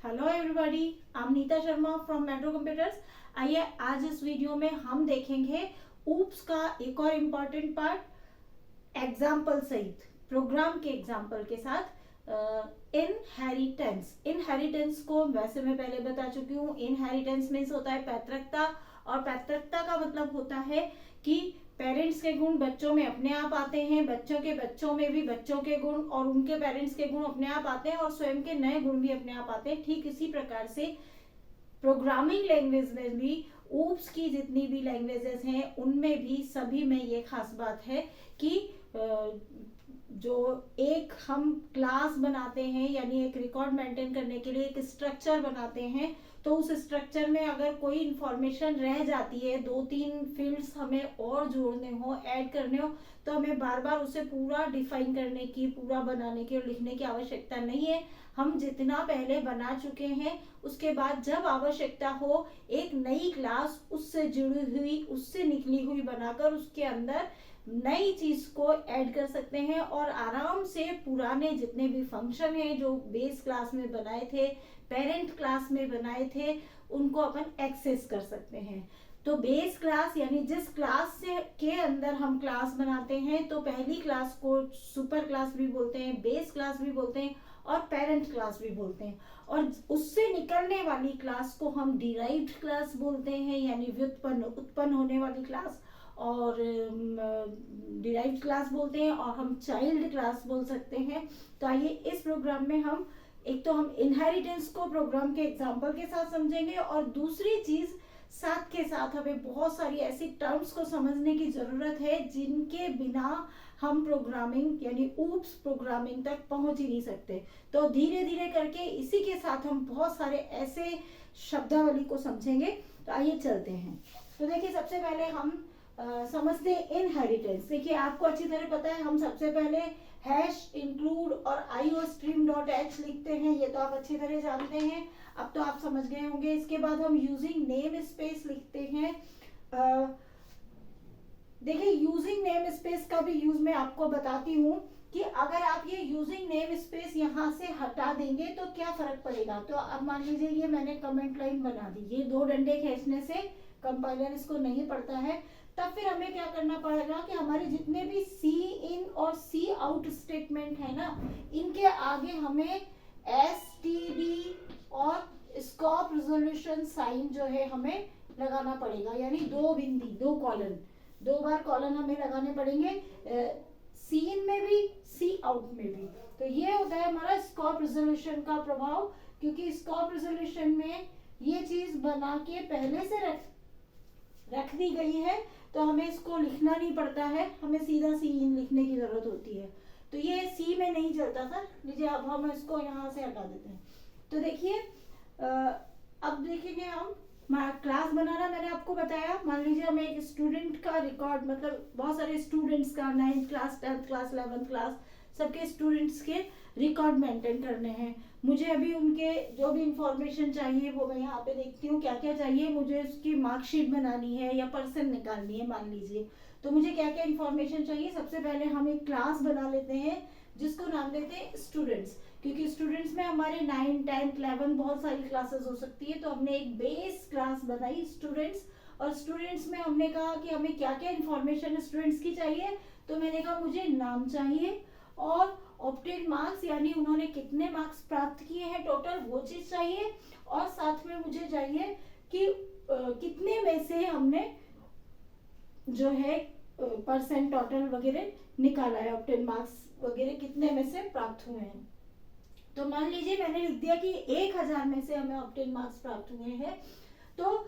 Hello everybody, I am Nita Sharma from Metro Computers. आइए आज इस वीडियो में हम देखेंगे ऊप्स का एक और इम्पॉर्टेंट पार्ट एग्जाम्पल सहित, प्रोग्राम के एग्जाम्पल के साथ इनहेरिटेंस। इनहेरिटेंस को वैसे मैं पहले बता चुकी हूँ। इनहेरिटेंस मीन्स होता है पैतृकता, और पैतृकता का मतलब होता है कि पेरेंट्स के गुण बच्चों में अपने आप आते हैं, बच्चों के बच्चों में भी बच्चों के गुण और उनके पेरेंट्स के गुण अपने आप आते हैं, और स्वयं के नए गुण भी अपने आप आते हैं। ठीक इसी प्रकार से प्रोग्रामिंग लैंग्वेज में भी, ऊप्स की जितनी भी लैंग्वेजेस हैं उनमें भी सभी में ये खास बात है कि जो एक हम क्लास बनाते हैं, यानी एक रिकॉर्ड मेंटेन करने के लिए एक स्ट्रक्चर बनाते हैं, तो उस स्ट्रक्चर में अगर कोई इंफॉर्मेशन रह जाती है, 2-3 फील्ड्स हमें और जोड़ने हो, ऐड करने हो, तो हमें बार बार उसे पूरा डिफाइन करने की, पूरा बनाने की और लिखने की आवश्यकता नहीं है। हम जितना पहले बना चुके हैं उसके बाद जब आवश्यकता हो एक नई क्लास उससे जुड़ी हुई, उससे निकली हुई बनाकर उसके अंदर नई चीज को ऐड कर सकते हैं और आराम से पुराने जितने भी फंक्शन हैं जो बेस क्लास में बनाए थे, पेरेंट क्लास में बनाए थे, उनको अपन एक्सेस कर सकते हैं। तो बेस क्लास यानी जिस क्लास से के अंदर हम क्लास बनाते हैं, तो पहली क्लास को सुपर क्लास भी बोलते हैं, बेस क्लास भी बोलते हैं और पेरेंट क्लास भी बोलते हैं, और उससे निकलने वाली क्लास को हम डिराइव्ड क्लास बोलते हैं, यानी व्युत्पन्न, उत्पन्न होने वाली क्लास, और डिराइव्ड क्लास बोलते हैं, और हम चाइल्ड क्लास बोल सकते हैं। तो आइए इस प्रोग्राम में हम एक तो हम इनहेरिटेंस को प्रोग्राम के एग्जाम्पल के साथ समझेंगे, और दूसरी चीज साथ के साथ हमें बहुत सारी ऐसी टर्म्स को समझने की जरूरत है जिनके बिना हम प्रोग्रामिंग यानी ऊप्स प्रोग्रामिंग तक पहुंच ही नहीं सकते। तो धीरे धीरे करके इसी के साथ हम बहुत सारे ऐसे शब्दावली को समझेंगे। तो आइए चलते हैं। तो देखिए, सबसे पहले हम समझते हैं इनहेरिटेंस। देखिए, आपको अच्छी तरह पता है, हम सबसे पहले हैश इंक्लूड और iostream.h लिखते हैं, ये तो आप अच्छी तरह जानते हैं, अब तो आप समझ गए होंगे। इसके बाद हम यूजिंग नेम स्पेस लिखते हैं। देखिए, यूजिंग नेम स्पेस का भी यूज मैं आपको बताती हूँ कि अगर आप ये यूजिंग नेम स्पेस यहाँ से हटा देंगे तो क्या फर्क पड़ेगा। तो अब मान लीजिए ये मैंने कमेंट लाइन बना दी, ये 2 डंडे खींचने से कंपाइलर इसको नहीं पढ़ता है, तब फिर हमें क्या करना पड़ेगा कि हमारे जितने भी सी इन और सी आउट स्टेटमेंट है ना, इनके आगे हमें std और स्कोप रेजोल्यूशन साइन जो है हमें लगाना पड़ेगा, यानी 2 बिंदी 2 कॉलन, 2 बार कॉलन हमें लगाने पड़ेंगे, सी इन में भी सी आउट में भी। तो ये होता है हमारा स्कोप रेजोल्यूशन का प्रभाव, क्योंकि स्कोप रेजोल्यूशन में ये चीज बना के पहले से रख दी गई है, तो हमें इसको लिखना नहीं पड़ता है, हमें सीधा सी इन लिखने की जरूरत होती है। तो ये सी में नहीं चलता था। लीजिए, अब हम इसको यहाँ से हटा देते हैं। तो देखिए, अब देखेंगे हम क्लास बनाना। मैंने आपको बताया, मान लीजिए हमें एक स्टूडेंट का रिकॉर्ड, मतलब बहुत सारे स्टूडेंट्स का 9th class 10th class 11th class सबके स्टूडेंट्स के रिकॉर्ड मेंटेन करने हैं। मुझे अभी उनके जो भी इंफॉर्मेशन चाहिए वो मैं यहाँ पे देखती हूँ क्या क्या चाहिए। मुझे उसकी मार्कशीट बनानी है या पर्सन निकालनी है मान लीजिए, तो मुझे क्या क्या इंफॉर्मेशन चाहिए। सबसे पहले हम एक क्लास बना लेते हैं जिसको नाम देते हैं स्टूडेंट्स, क्योंकि स्टूडेंट्स में हमारे 9, 10, 11 बहुत सारी क्लासेस हो सकती है। तो हमने एक बेस क्लास बनाई स्टूडेंट्स, और स्टूडेंट्स में हमने कहा कि हमें क्या क्या इंफॉर्मेशन स्टूडेंट्स की चाहिए। तो मैंने कहा मुझे नाम चाहिए, और ऑब्टेन मार्क्स यानी उन्होंने कितने मार्क्स प्राप्त किए हैं टोटल, वो चीज चाहिए, और साथ में मुझे चाहिए कि कितने में से हमने जो है परसेंट टोटल वगैरह निकाला है, ऑब्टेन मार्क्स वगैरह कितने में से प्राप्त हुए हैं। तो मान लीजिए मैंने लिख दिया कि 1000 में से हमें ऑब्टेन मार्क्स प्राप्त हुए हैं। तो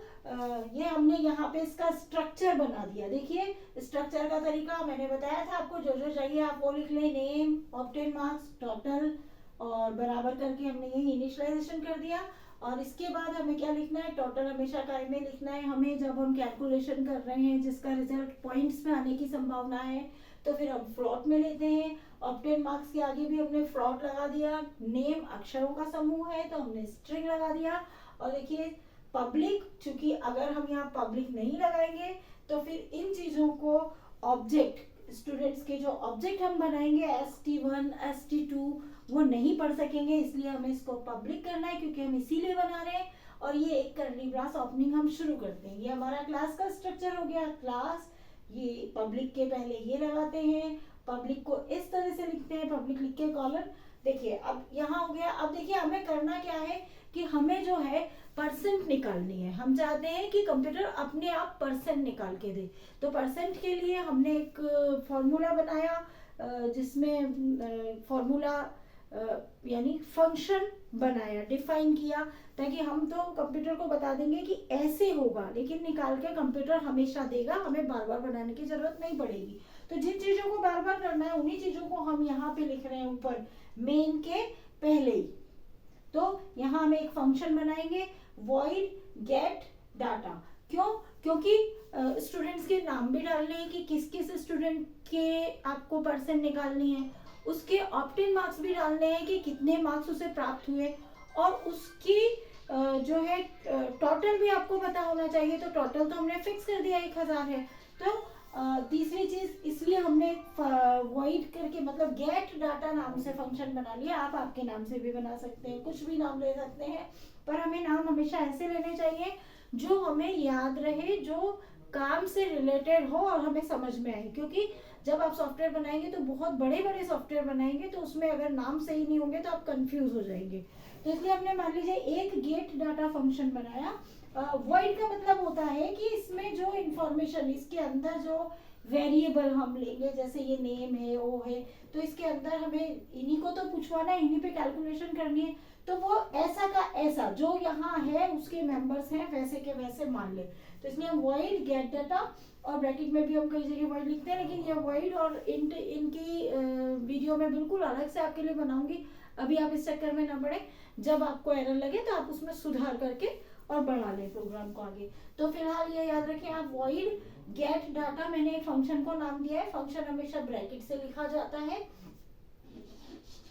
ये हमने यहाँ पे इसका स्ट्रक्चर बना दिया। देखिए, स्ट्रक्चर का तरीका मैंने बताया था आपको, जो जो चाहिए आप वो लिख लें, नेम, ऑब्टेन मार्क्स, टोटल, और बराबर करके हमने यही इनिशियलाइजेशन कर दिया। और इसके बाद हमें क्या लिखना है, टोटल हमेशा काय में लिखना है हमें, जब हम कैलकुलेशन कर रहे हैं जिसका रिजल्ट पॉइंट्स में आने की संभावना है तो फिर हम फ्लॉट में लेते हैं। ऑब्टेन मार्क्स के आगे भी हमने फ्लॉट लगा दिया। नेम अक्षरों का समूह है तो हमने स्ट्रिंग लगा दिया। और देखिए, पब्लिक, चूंकि अगर हम यहाँ पब्लिक नहीं लगाएंगे तो फिर इन चीजों को ऑब्जेक्ट, स्टूडेंट्स के जो ऑब्जेक्ट हम बनाएंगे st1 st2, वो नहीं पढ़ सकेंगे, इसलिए हमें इसको पब्लिक करना है क्योंकि हम इसीलिए बना रहे हैं। और ये एक कर्ली ब्रास ओपनिंग हम शुरू करते हैं। ये हमारा क्लास का स्ट्रक्चर हो गया। क्लास, ये पब्लिक के पहले ये लगाते हैं, पब्लिक को इस तरह से लिखते हैं, पब्लिक लिख के कॉलन। देखिए अब यहाँ हो गया। अब देखिए हमें करना क्या है कि हमें जो है परसेंट निकालनी है। हम चाहते हैं कि कंप्यूटर अपने आप परसेंट निकाल के दे। तो परसेंट के लिए हमने एक फॉर्मूला बनाया, जिसमें फॉर्मूला यानी फंक्शन बनाया, डिफाइन किया, ताकि हम तो कंप्यूटर को बता देंगे कि ऐसे होगा, लेकिन निकाल के कंप्यूटर हमेशा देगा, हमें बार बार बनाने की जरूरत नहीं पड़ेगी। तो जिन चीजों को बार बार करना है उन्हीं चीजों को हम यहाँ पे लिख रहे हैं ऊपर मेन के पहले ही। तो यहाँ हम एक फंक्शन बनाएंगे void get data। क्यों? क्योंकि स्टूडेंट्स के नाम भी डालने हैं कि किस किस स्टूडेंट के आपको परसेंट निकालनी है, उसके ऑप्टेन मार्क्स भी डालने हैं कि कितने मार्क्स उसे प्राप्त हुए, और उसकी जो है टोटल भी आपको पता होना चाहिए। तो टोटल तो हमने फिक्स कर दिया 1000 है। तो तीसरी चीज इसलिए हमने void करके मतलब get data नाम से फंक्शन बना लिया। आप आपके नाम से भी बना सकते हैं, कुछ भी नाम ले सकते हैं, पर हमें नाम हमेशा ऐसे लेने चाहिए जो हमें याद रहे, जो काम से रिलेटेड हो और हमें समझ में आए। क्योंकि जब आप सॉफ्टवेयर बनाएंगे तो बहुत बड़े बड़े सॉफ्टवेयर बनाएंगे, तो उसमें अगर नाम सही नहीं होंगे तो आप कंफ्यूज हो जाएंगे। तो इसलिए हमने मान लीजिए एक गेट डाटा फंक्शन बनाया। void का मतलब होता है कि इसमें जो इंफॉर्मेशन, इसके अंदर जो वेरिएबल हम लेंगे, जैसे ये नेम है, ओ है, तो इसके अंदर हमें इन्हीं को तो पूछवाना है, इन्हीं पे कैलकुलेशन करनी है। तो वो ऐसा का ऐसा जो यहाँ है उसके मेंबर्स हैं वैसे के वैसे मान ले। तो इसलिए हम void get data, और ब्रैकेट में भी हम कई जगह void लिखते हैं, लेकिन ये void और int इनकी वीडियो में बिल्कुल अलग से आपके लिए बनाऊंगी। अभी आप इस चक्कर में ना पड़े, जब आपको एरर लगे तो आप उसमें सुधार करके और बढ़ा लें प्रोग्राम को आगे। तो फिलहाल ये याद रखें आप void get data, मैंने एक फंक्शन को नाम दिया है। फंक्शन हमेशा ब्रैकेट से लिखा जाता है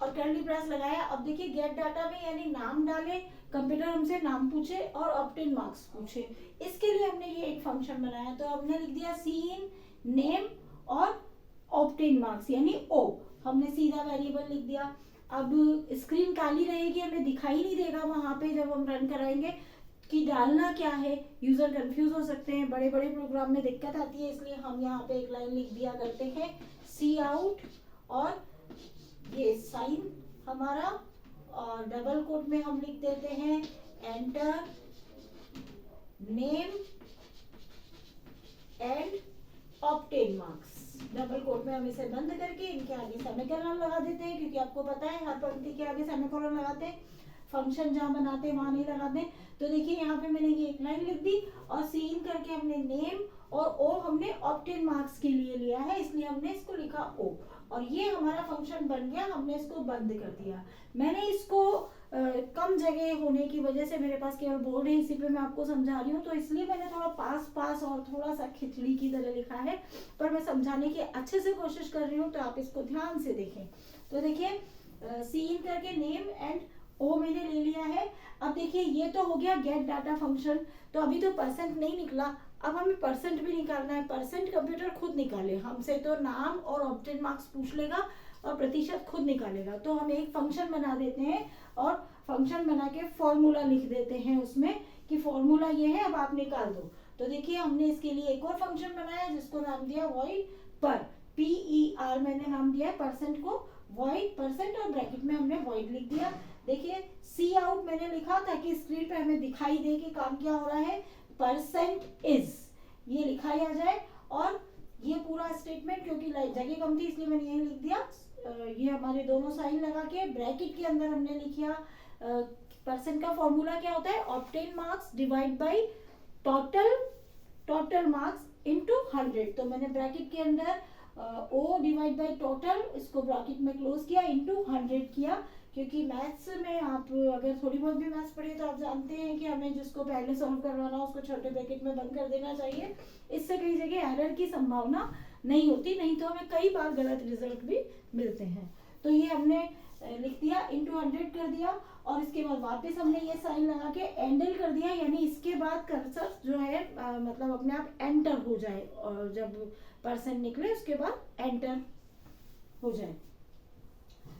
और कर्ली ब्रेस लगाया। अब देखिए गेट डाटा में यानी नाम डाले, कंप्यूटर हमसे नाम पूछे और ऑप्टेन मार्क्स पूछे, इसके लिए हमने ये एक फंक्शन बनाया। तो हमने लिख दिया सीन नेम और ऑप्टेन मार्क्स यानी ओ, हमने सीधा वेरिएबल लिख दिया। अब स्क्रीन काली रहेगी, हमें दिखाई नहीं देगा वहां पे जब हम रन कराएंगे कि डालना क्या है, यूजर कंफ्यूज हो सकते हैं, बड़े बड़े प्रोग्राम में दिक्कत आती है, इसलिए हम यहाँ पे एक लाइन लिख दिया करते हैं सी आउट, और ये साइन हमारा, और डबल कोट में हम लिख देते हैं enter name and obtain marks. Double quote में हम इसे बंद करके इनके आगे सेमीकोलन लगा देते हैं, क्योंकि आपको पता है हर पंक्ति के आगे सेमीकोलन लगाते हैं, फंक्शन जहां बनाते हैं वहां नहीं लगाते। तो देखिए यहाँ पे मैंने ये एक लाइन लिख दी, और सीन करके हमने नेम, और ओ हमने ऑप्टेन मार्क्स के लिए लिया है, इसलिए हमने इसको लिखा ओ, और ये हमारा फंक्शन बन गया। हमने इसको बंद कर दिया। मैंने इसको कम जगह होने की वजह से, मेरे पास केवल बोर्ड है, इसी पे मैं आपको समझा रही हूँ, तो इसलिए मैंने थोड़ा पास पास और थोड़ा सा खिचड़ी की तरह लिखा है, पर मैं समझाने की अच्छे से कोशिश कर रही हूँ, तो आप इसको ध्यान से देखें। तो देखिए सीन करके नेम एंड ओ मैंने ले लिया है। अब देखिए ये तो हो गया गेट डाटा फंक्शन। तो अभी तो परसेंट नहीं निकला, अब हमें परसेंट भी निकालना है। परसेंट कंप्यूटर खुद निकाले, हमसे तो नाम और ऑप्टेन मार्क्स पूछ लेगा और प्रतिशत खुद निकालेगा। तो हम एक फंक्शन बना देते हैं और फंक्शन बना के फॉर्मूला लिख देते हैं उसमें कि फॉर्मूला ये है, अब आप निकाल दो। तो देखिए हमने इसके लिए एक और फंक्शन बनाया जिसको नाम दिया void पर, PER मैंने नाम दिया है परसेंट को, void परसेंट, और ब्रैकेट में हमने void लिख दिया। देखिए सी आउट मैंने लिखा ताकि स्क्रीन पे हमें दिखाई दे कि काम क्या हो रहा है, परसेंट इज ये लिखाया जाए। और ये पूरा स्टेटमेंट, क्योंकि जगह कम थी इसलिए मैंने यही लिख दिया। ये हमारे दोनों साइन लगा के ब्रैकेट के अंदर हमने लिखा परसेंट का फॉर्मूला क्या होता है, obtain marks divide by total marks into 100। तो मैंने ब्रैकेट के अंदर ओ डिवाइड बाय टोटल, इसको ब्रैकेट में क्लोज किया, इनटू 100 किया। क्योंकि मैथ्स में आप अगर थोड़ी बहुत भी मैथ्स पढ़िए तो आप जानते हैं कि हमें जिसको पहले सॉल्व करवाना हो उसको छोटे ब्रैकेट में बंद कर देना चाहिए। इससे कई जगह एरर की संभावना नहीं होती, नहीं तो हमें कई बार गलत रिजल्ट भी मिलते हैं। तो ये हमने लिख दिया, इनटू 100 कर दिया, और इसके बाद वापस हमने ये साइन लगा के एंडल कर दिया, यानी इसके बाद कर्सर जो है मतलब अपने आप एंटर हो जाए, और जब परसेंट निकले उसके बाद एंटर हो जाए।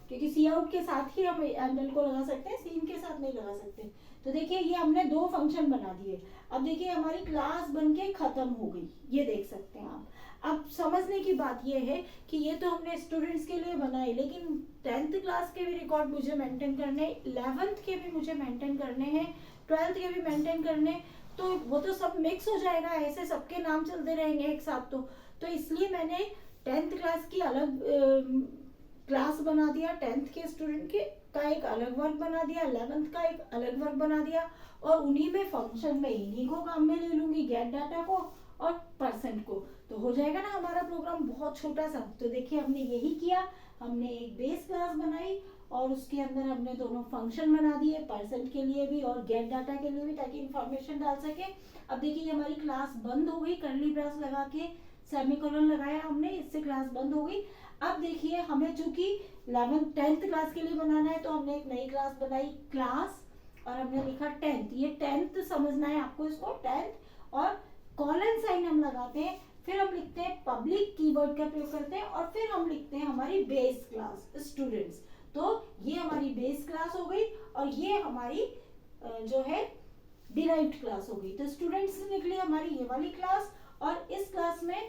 क्योंकि सी आउट के साथ ही हम एंगल को लगा सकते हैं, सीन के साथ नहीं लगा सकते। तो देखिए ये हमने 2 फंक्शन बना दिए। अब देखिए हमारी क्लास बनके खत्म हो गई, ये देख सकते हैं आप। अब समझने की बात ये है कि ये तो हमने स्टूडेंट्स के लिए बनाए, लेकिन 10th क्लास के भी रिकॉर्ड मुझे मेंटेन करने, 11th के भी मुझे मेंटेन करने हैं, 12th के भी मेंटेन करने, तो वो तो सब मिक्स हो जाएगा, ऐसे सबके नाम चलते रहेंगे एक साथ। तो इसलिए मैंने 10th क्लास की अलग क्लास बना दिया, 10th के स्टूडेंट के का एक अलग वर्क बना दिया, 11th का एक अलग वर्क बना दिया, और उन्हीं में फंक्शन में इन्हीं को काम में ले लूंगी, गेट डाटा को और परसेंट को, तो हो जाएगा ना हमारा प्रोग्राम बहुत छोटा सा। तो देखिए हमने यही किया, हमने एक बेस क्लास बनाई और उसके अंदर हमने दोनों फंक्शन बना दिए, परसेंट के लिए भी और गेट डाटा के लिए भी, ताकि इंफॉर्मेशन डाल सके। अब देखिए हमारी क्लास बंद हो गई, कर्ली ब्रेस लगा के सेमीकोलन लगाया हमने, इससे क्लास बंद हो गई। अब देखिए हमें चूंकि 10th क्लास के लिए बनाना है, तो हमने एक नई क्लास बनाई क्लास, और हमने लिखा 10th, ये 10th समझना है आपको, इसको 10th, और कॉलन साइन हम लगाते हैं, फिर हम लिखते हैं पब्लिक कीवर्ड का प्रयोग करते हैं, और फिर हम लिखते हैं हमारी बेस क्लास स्टूडेंट्स। तो ये हमारी बेस क्लास हो गई, और ये हमारी जो है डिराइव्ड क्लास हो गई। तो स्टूडेंट्स निकली हमारी ये वाली क्लास, और इस क्लास में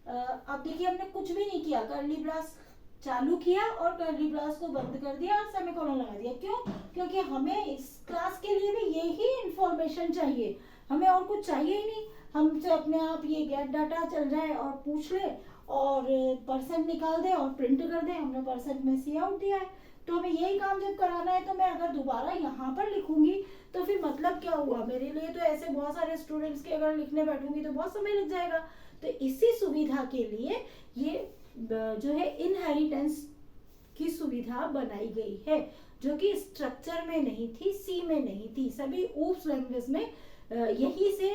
अब देखिए हमने कुछ भी नहीं किया, कर्ली ब्रेस चालू किया और कर्ली ब्रेस को बंद कर दिया और सेमीकोलन लगा दिया। क्यों? क्योंकि हमें इस क्लास के लिए भी यही इंफॉर्मेशन चाहिए, हमें और कुछ चाहिए ही नहीं। हमसे अपने आप ये गेट डाटा चल जाए और पूछ ले और परसेंट निकाल दे और प्रिंट कर दे, हमने परसेंट में सी आउट दिया है। तो हमें यही काम जब कराना है, तो मैं अगर दोबारा यहाँ पर लिखूंगी तो फिर मतलब क्या हुआ मेरे लिए? तो ऐसे बहुत सारे स्टूडेंट्स के अगर लिखने बैठूंगी तो बहुत समय लग जाएगा। तो इसी सुविधा के लिए ये जो है इनहेरिटेंस की सुविधा बनाई गई है, जो कि स्ट्रक्चर में नहीं थी, सी में नहीं थी, सभी ऊप्स लैंग्वेज में यही से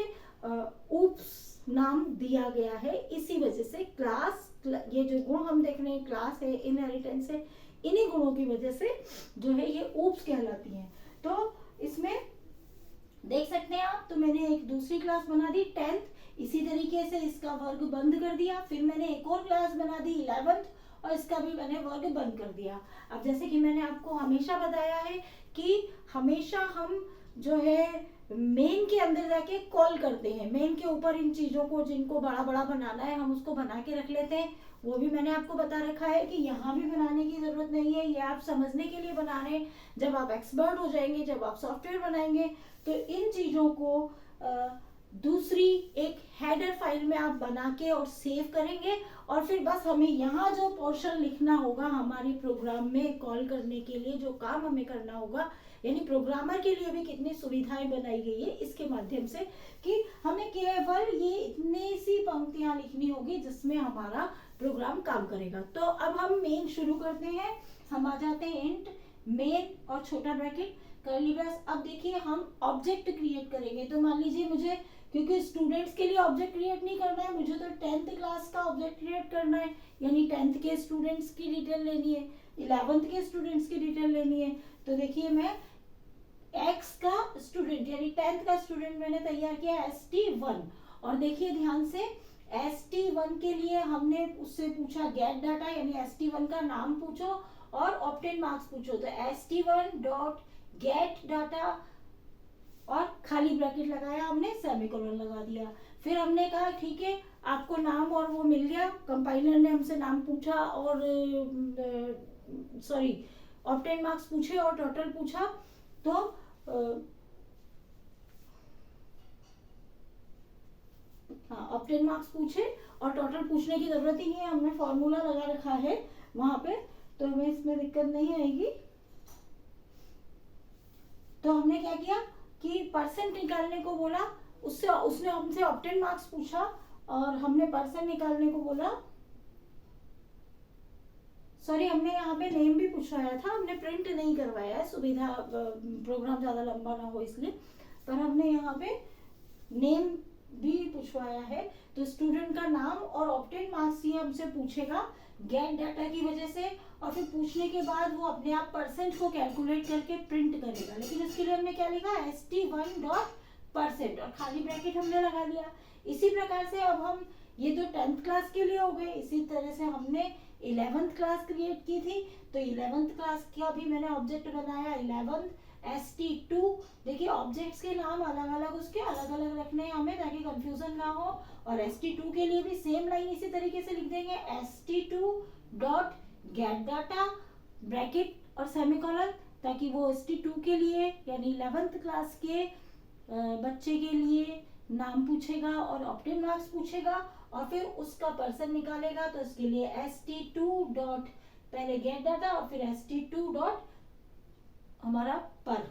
ऊप्स नाम दिया गया है। इसी वजह से क्लास, ये जो गुण हम देख रहे हैं, क्लास है, इनहेरिटेंस है, इन्हीं गुणों की वजह से जो है ये ऊप्स कहलाती हैं। तो इसमें देख सकते हैं आप, तो मैंने एक दूसरी क्लास बना दी 10th, इसी तरीके से इसका वर्ग बंद कर दिया। फिर मैंने एक और क्लास बना दी 11th, और इसका भी मैंने वर्ग बंद कर दिया। अब जैसे कि मैंने आपको हमेशा बताया है कि हमेशा हम जो है मेन के अंदर जाके कॉल करते हैं, मेन के ऊपर इन चीजों को जिनको बड़ा बड़ा बनाना है हम उसको बना के रख लेते हैं। वो भी मैंने आपको बता रखा है कि यहाँ भी बनाने की जरूरत नहीं है, ये आप समझने के लिए बना रहे हैं। जब आप एक्सपर्ट हो जाएंगे, जब आप सॉफ्टवेयर बनाएंगे, तो इन चीजों को दूसरी एक हेडर फाइल में आप बना के और सेव करेंगे, और फिर बस हमें यहाँ जो पोर्शन लिखना होगा हमारे प्रोग्राम में कॉल करने के लिए, जो काम हमें करना होगा, यानी प्रोग्रामर के लिए भी कितनी सुविधाएं बनाई गई है इसके माध्यम से, कि हमें केवल ये इतनी सी पंक्तियां लिखनी होगी जिसमें हमारा प्रोग्राम काम करेगा। तो अब हम मेन शुरू करते हैं। हम आ जाते हैं इंट मेन और छोटा ब्रैकेट कर्ली ब्रेस। अब देखिए हम ऑब्जेक्ट क्रिएट करेंगे, तो मान लीजिए मुझे, क्योंकि स्टूडेंट्स के लिए ऑब्जेक्ट क्रिएट नहीं करना है, मुझे तो 10th क्लास का ऑब्जेक्ट क्रिएट करना है, यानी 10th के स्टूडेंट्स की डिटेल लेनी है, 11th के स्टूडेंट्स की डिटेल लेनी है। तो देखिए मैं x का स्टूडेंट यानी 10th का स्टूडेंट मैंने तैयार किया ST1, और देखिए ध्यान से ST1 के लिए हमने उससे पूछा गेट डाटा, यानी ST1 का नाम पूछो और ऑब्टेन मार्क्स पूछो। तो ST1 डॉट गेट डाटा और खाली ब्रैकेट लगाया हमने, सेमीकोलन लगा दिया। फिर हमने कहा ठीक है आपको नाम और वो मिल गया, कंपाइलर ने हमसे नाम पूछा और सॉरी ऑब्टेन मार्क्स पूछे और टोटल पूछा। तो हाँ ऑब्टेन मार्क्स पूछे और टोटल पूछने की जरूरत ही नहीं है, हमने फॉर्मूला लगा रखा है वहां पे, तो हमें इसमें दिक्कत नहीं आएगी। तो हमने क्या किया कि परसेंट निकालने को बोला, उससे उसने हमसे ऑब्टेन मार्क्स पूछा और हमने परसेंट निकालने को बोला। सॉरी हमने यहाँ पे नेम भी पूछवाया था, हमने प्रिंट नहीं करवाया है, सुविधा प्रोग्राम ज्यादा लंबा ना हो इसलिए, पर हमने यहाँ पे नेम भी पूछवाया है। तो स्टूडेंट का नाम और ऑब्टेन मार्क्स ये हमसे पूछेगा गेट डाटा की वजह से, और फिर पूछने के बाद वो अपने आप परसेंट को कैलकुलेट करके प्रिंट करेगा। लेकिन इसके लिए हमने क्या लिखा, ST1 डॉट परसेंट और खाली ब्रैकेट हमने लगा दिया। इसी प्रकार से अब हम ये तो 10th क्लास के लिए हो गए, इसी तरह से हमने 11th क्लास क्रिएट की थी, तो 11th क्लास का भी मैंने ऑब्जेक्ट बनाया 11th ST2। देखिए ऑब्जेक्ट्स के नाम अलग अलग उसके अलग अलग रखने हैं हमें ताकि कंफ्यूजन ना हो। और ST2 के लिए भी सेम लाइन इसी तरीके से लिख देंगे ST2 dot gate data bracket और सेमीकोलन, ताकि वो ST2 के लिए यानी 11th क्लास के बच्चे के लिए नाम पूछेगा और ऑप्टिमल मार्क्स पूछेगा और फिर उसका पर्सन निकालेगा, तो इसके लिए ST2 डॉट पहले गेट डाटा और फिर ST2 डॉट हमारा पर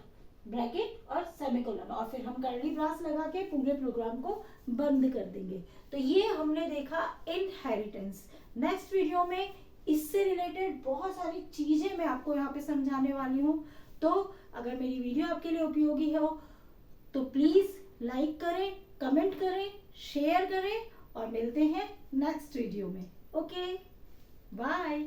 ब्रैकेट और सेमीकोलन और फिर हम कर्ली ब्रास लगा के पूरे प्रोग्राम को बंद कर देंगे। तो ये हमने देखा इनहेरिटेंस। नेक्स्ट वीडियो में इससे रिलेटेड बहुत सारी चीजें मैं आपको यहाँ पे समझाने वाली हूँ। तो अगर मेरी वीडियो आपके लिए उपयोगी हो तो प्लीज लाइक करें, कमेंट करें, शेयर करें और मिलते हैं नेक्स्ट वीडियो में। Okay, bye.